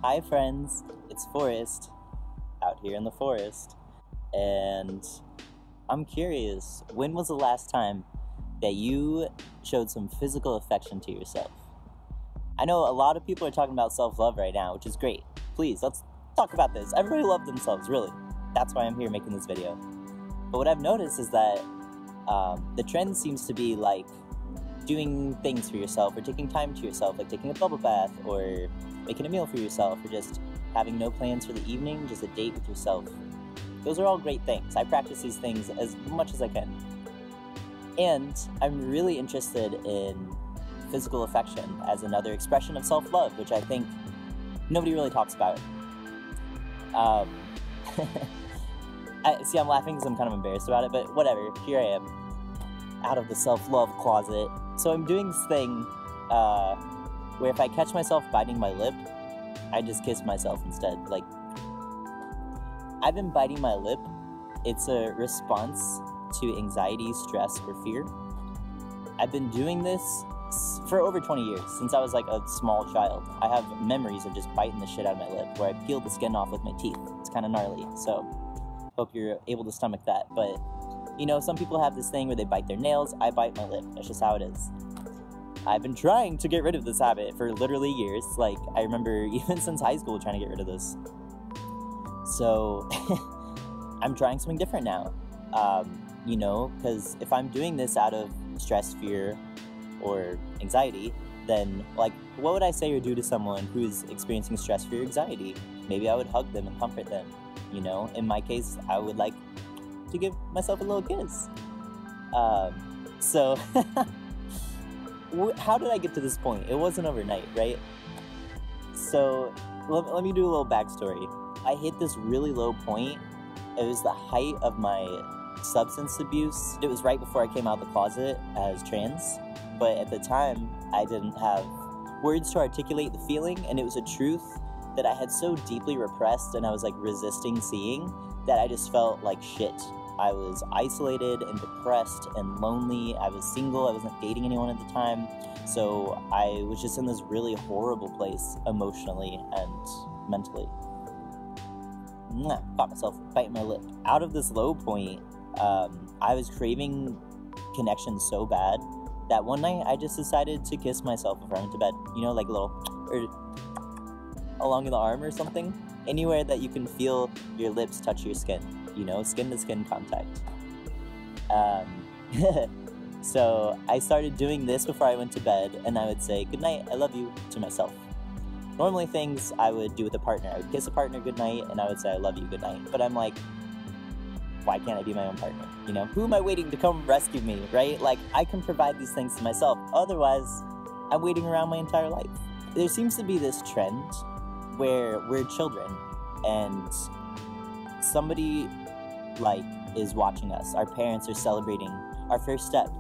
Hi friends, it's Forrest, out here in the forest, and I'm curious, when was the last time that you showed some physical affection to yourself? I know a lot of people are talking about self-love right now, which is great. Please, let's talk about this. Everybody loves themselves, really. That's why I'm here making this video. But what I've noticed is that the trend seems to be like doing things for yourself, or taking time to yourself, like taking a bubble bath, or making a meal for yourself, or just having no plans for the evening, just a date with yourself. Those are all great things. I practice these things as much as I can. And I'm really interested in physical affection as another expression of self-love, which I think nobody really talks about. See, I'm laughing because I'm kind of embarrassed about it, but whatever, here I am, out of the self-love closet. So I'm doing this thing where if I catch myself biting my lip, I just kiss myself instead. Like, I've been biting my lip. It's a response to anxiety, stress, or fear. I've been doing this for over 20 years, since I was like a small child. I have memories of just biting the shit out of my lip, where I peel the skin off with my teeth. It's kind of gnarly, so hope you're able to stomach that. But, you know, some people have this thing where they bite their nails. I bite my lip. That's just how it is. I've been trying to get rid of this habit for literally years. Like, I remember even since high school trying to get rid of this. So, I'm trying something different now. You know, because if I'm doing this out of stress, fear, or anxiety, then, like, what would I say or do to someone who's experiencing stress, fear, or anxiety? Maybe I would hug them and comfort them. You know, in my case, I would like to give myself a little kiss. So, how did I get to this point? It wasn't overnight, right? So, let me do a little backstory. I hit this really low point. It was the height of my substance abuse. It was right before I came out of the closet as trans, but at the time, I didn't have words to articulate the feeling, and it was a truth that I had so deeply repressed and I was like resisting seeing that I just felt like shit. I was isolated and depressed and lonely. I was single. I wasn't dating anyone at the time. So I was just in this really horrible place emotionally and mentally. Caught myself biting my lip. Out of this low point, I was craving connection so bad that one night I just decided to kiss myself before I went to bed. You know, like a little, or along the arm or something. Anywhere that you can feel your lips touch your skin. You know, skin-to-skin contact. So I started doing this before I went to bed, and I would say, "Good night, I love you," to myself. Normally things I would do with a partner. I would kiss a partner goodnight, and I would say, "I love you, good night." But I'm like, why can't I be my own partner? You know, who am I waiting to come rescue me, right? Like, I can provide these things to myself. Otherwise, I'm waiting around my entire life. There seems to be this trend where we're children, and somebody like is watching us. Our parents are celebrating our first step,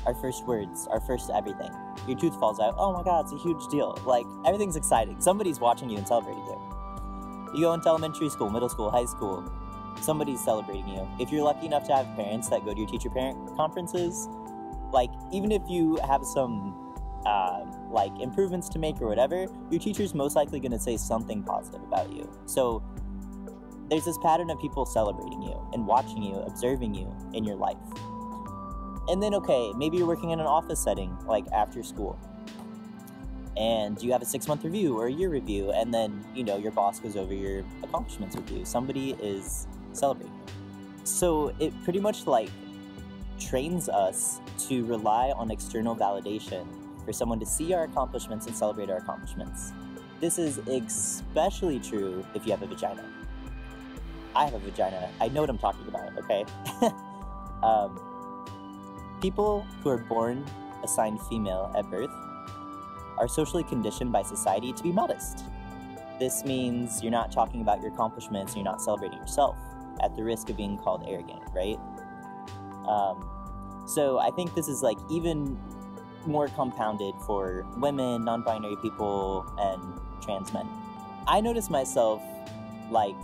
our first words, our first everything. Your tooth falls out. Oh my God, it's a huge deal. Like, everything's exciting. Somebody's watching you and celebrating you. You go into elementary school, middle school, high school, somebody's celebrating you. If you're lucky enough to have parents that go to your teacher-parent conferences, like, even if you have some like improvements to make or whatever, your teacher's most likely going to say something positive about you. So there's this pattern of people celebrating you and watching you, observing you in your life. And then, okay, maybe you're working in an office setting, like after school, and you have a 6-month review or a year review, and then, you know, your boss goes over your accomplishments with you. Somebody is celebrating you. So it pretty much like trains us to rely on external validation for someone to see our accomplishments and celebrate our accomplishments. This is especially true if you have a vagina. I have a vagina. I know what I'm talking about, okay? People who are born assigned female at birth are socially conditioned by society to be modest. This means you're not talking about your accomplishments and you're not celebrating yourself at the risk of being called arrogant, right? So I think this is like even more compounded for women, non-binary people, and trans men. I notice myself like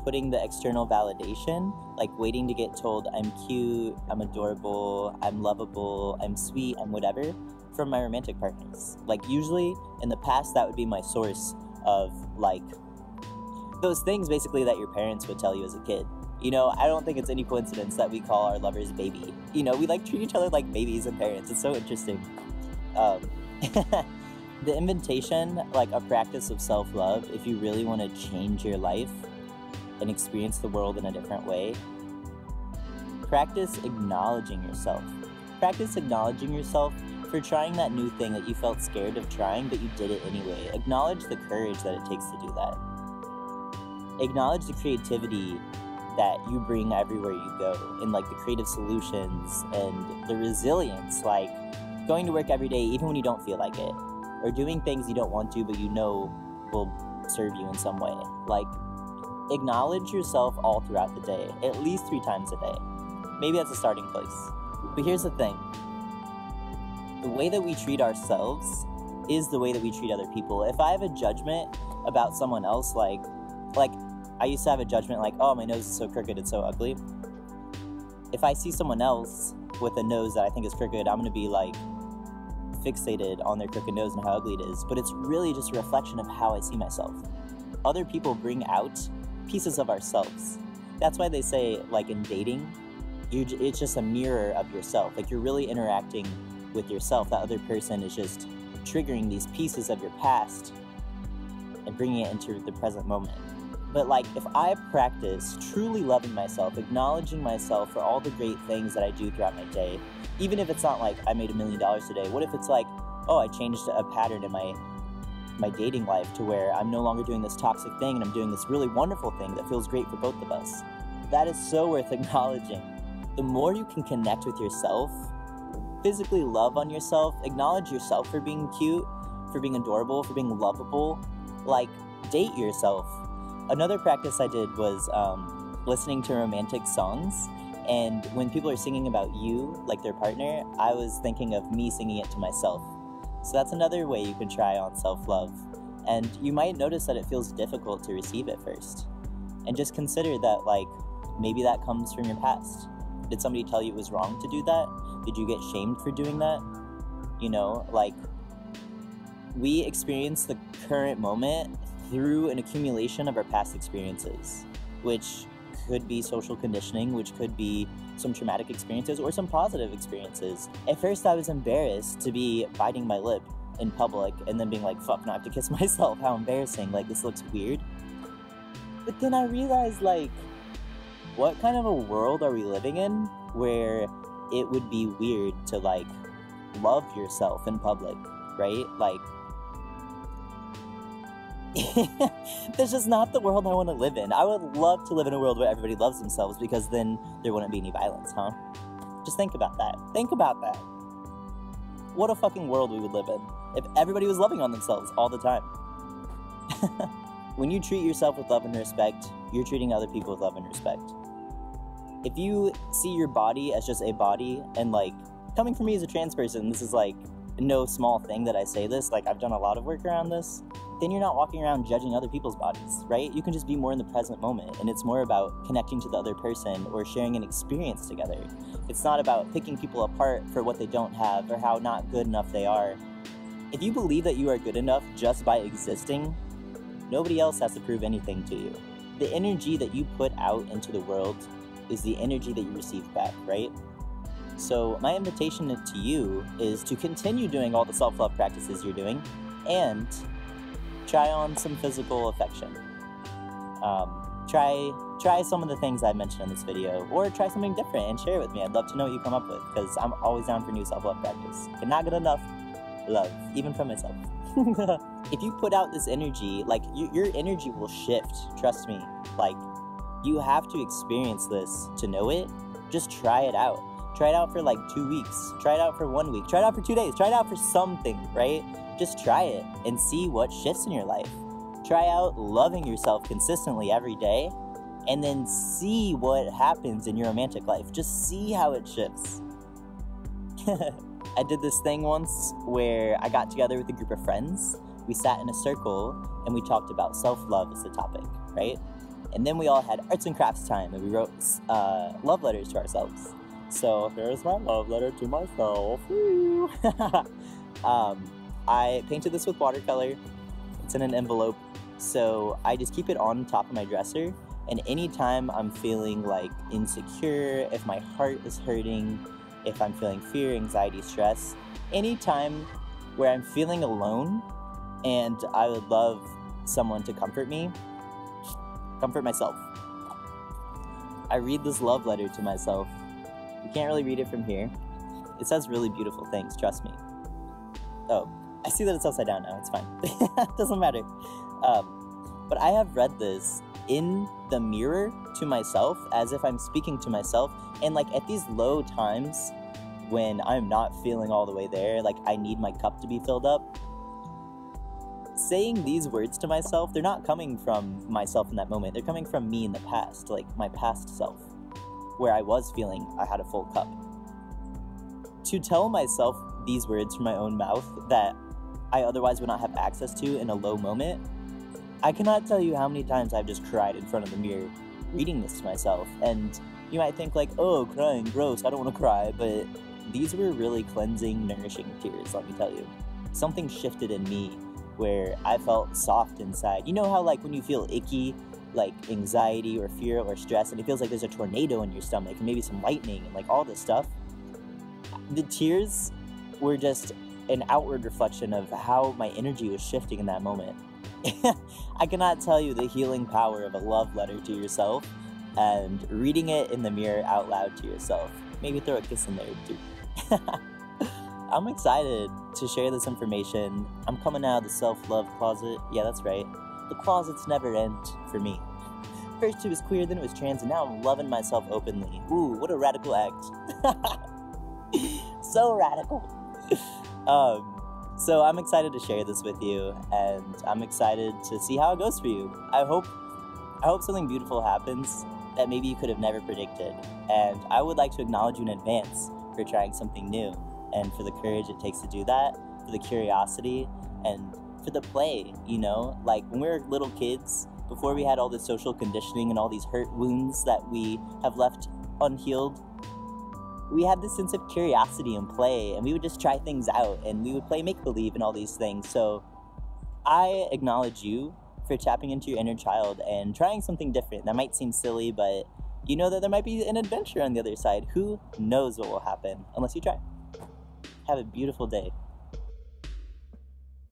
putting the external validation, like waiting to get told I'm cute, I'm adorable, I'm lovable, I'm sweet, I'm whatever, from my romantic partners. Like, usually in the past, that would be my source of, like, those things basically that your parents would tell you as a kid. You know, I don't think it's any coincidence that we call our lovers baby. You know, we like treat each other like babies and parents. It's so interesting. The invitation, like a practice of self-love, if you really want to change your life and experience the world in a different way, practice acknowledging yourself. Practice acknowledging yourself for trying that new thing that you felt scared of trying, but you did it anyway. Acknowledge the courage that it takes to do that. Acknowledge the creativity that you bring everywhere you go, and like the creative solutions and the resilience, like going to work every day even when you don't feel like it, or doing things you don't want to but you know will serve you in some way. Like, acknowledge yourself all throughout the day, at least 3 times a day. Maybe that's a starting place. But here's the thing. The way that we treat ourselves is the way that we treat other people. If I have a judgment about someone else, like I used to have a judgment like, oh, my nose is so crooked, it's so ugly. If I see someone else with a nose that I think is crooked, I'm going to be like fixated on their crooked nose and how ugly it is. But it's really just a reflection of how I see myself. Other people bring out pieces of ourselves. That's why they say, like in dating, it's just a mirror of yourself. Like, you're really interacting with yourself. That other person is just triggering these pieces of your past and bringing it into the present moment. But like, if I practice truly loving myself, acknowledging myself for all the great things that I do throughout my day, even if it's not like I made $1 million today, what if it's like, oh, I changed a pattern in my dating life to where I'm no longer doing this toxic thing and I'm doing this really wonderful thing that feels great for both of us. That is so worth acknowledging. The more you can connect with yourself, physically love on yourself, acknowledge yourself for being cute, for being adorable, for being lovable, like, date yourself. Another practice I did was listening to romantic songs, and when people are singing about you, like their partner, I was thinking of me singing it to myself. So that's another way you can try on self-love. And you might notice that it feels difficult to receive at first. And just consider that, like, maybe that comes from your past. Did somebody tell you it was wrong to do that? Did you get shamed for doing that? You know, like, we experience the current moment through an accumulation of our past experiences, which could be social conditioning, which could be some traumatic experiences or some positive experiences. At first, I was embarrassed to be biting my lip in public and then being like, fuck, now I have to kiss myself. How embarrassing. Like, this looks weird. But then I realized, like, what kind of a world are we living in where it would be weird to, like, love yourself in public, right? Like, that's just not the world I want to live in. I would love to live in a world where everybody loves themselves, because then there wouldn't be any violence, huh? Just think about that. Think about that. What a fucking world we would live in if everybody was loving on themselves all the time. When you treat yourself with love and respect, you're treating other people with love and respect. If you see your body as just a body, and like, coming from me as a trans person, this is like no small thing that I say this, like, I've done a lot of work around this, then you're not walking around judging other people's bodies, right? You can just be more in the present moment, and it's more about connecting to the other person or sharing an experience together. It's not about picking people apart for what they don't have or how not good enough they are. If you believe that you are good enough just by existing, nobody else has to prove anything to you. The energy that you put out into the world is the energy that you receive back, right? So my invitation to you is to continue doing all the self-love practices you're doing, and try on some physical affection. Try some of the things I mentioned in this video, or try something different and share it with me. I'd love to know what you come up with, because I'm always down for new self-love practice. Cannot get enough love, even from myself. If you put out this energy, like, your energy will shift, trust me. Like, you have to experience this to know it. Just try it out. Try it out for like 2 weeks. Try it out for 1 week. Try it out for 2 days. Try it out for something, right? Just try it and see what shifts in your life. Try out loving yourself consistently every day, and then see what happens in your romantic life. Just see how it shifts. I did this thing once where I got together with a group of friends. We sat in a circle and we talked about self-love as the topic, right? And then we all had arts and crafts time, and we wrote love letters to ourselves. So here's my love letter to myself. I painted this with watercolor. It's in an envelope, so I just keep it on top of my dresser, and anytime I'm feeling like insecure, if my heart is hurting, if I'm feeling fear, anxiety, stress, anytime where I'm feeling alone and I would love someone to comfort me, comfort myself, I read this love letter to myself. You can't really read it from here. It says really beautiful things, trust me. Oh, I see that it's upside down now, it's fine. It doesn't matter. But I have read this in the mirror to myself, as if I'm speaking to myself, and like at these low times when I'm not feeling all the way there, like I need my cup to be filled up, saying these words to myself, they're not coming from myself in that moment, they're coming from me in the past, like my past self, where I was feeling I had a full cup. To tell myself these words from my own mouth that I otherwise would not have access to in a low moment, I cannot tell you how many times I've just cried in front of the mirror reading this to myself. And you might think like, oh, crying, gross, I don't want to cry, but these were really cleansing, nourishing tears, let me tell you. Something shifted in me where I felt soft inside. You know how like when you feel icky, like anxiety or fear or stress, and it feels like there's a tornado in your stomach and maybe some lightning and like all this stuff? The tears were just an outward reflection of how my energy was shifting in that moment. I cannot tell you the healing power of a love letter to yourself and reading it in the mirror out loud to yourself. Maybe throw a kiss in there too. I'm excited to share this information. I'm coming out of the self-love closet. Yeah, that's right. The closets never end for me. First it was queer, then it was trans, and now I'm loving myself openly. Ooh, what a radical act. So radical. So I'm excited to share this with you, and I'm excited to see how it goes for you. I hope something beautiful happens that maybe you could have never predicted. And I would like to acknowledge you in advance for trying something new, and for the courage it takes to do that, for the curiosity, and for the play, you know? Like when we were little kids, before we had all this social conditioning and all these hurt wounds that we have left unhealed, we had this sense of curiosity and play, and we would just try things out, and we would play make-believe and all these things. So I acknowledge you for tapping into your inner child and trying something different. That might seem silly, but you know that there might be an adventure on the other side. Who knows what will happen unless you try. Have a beautiful day.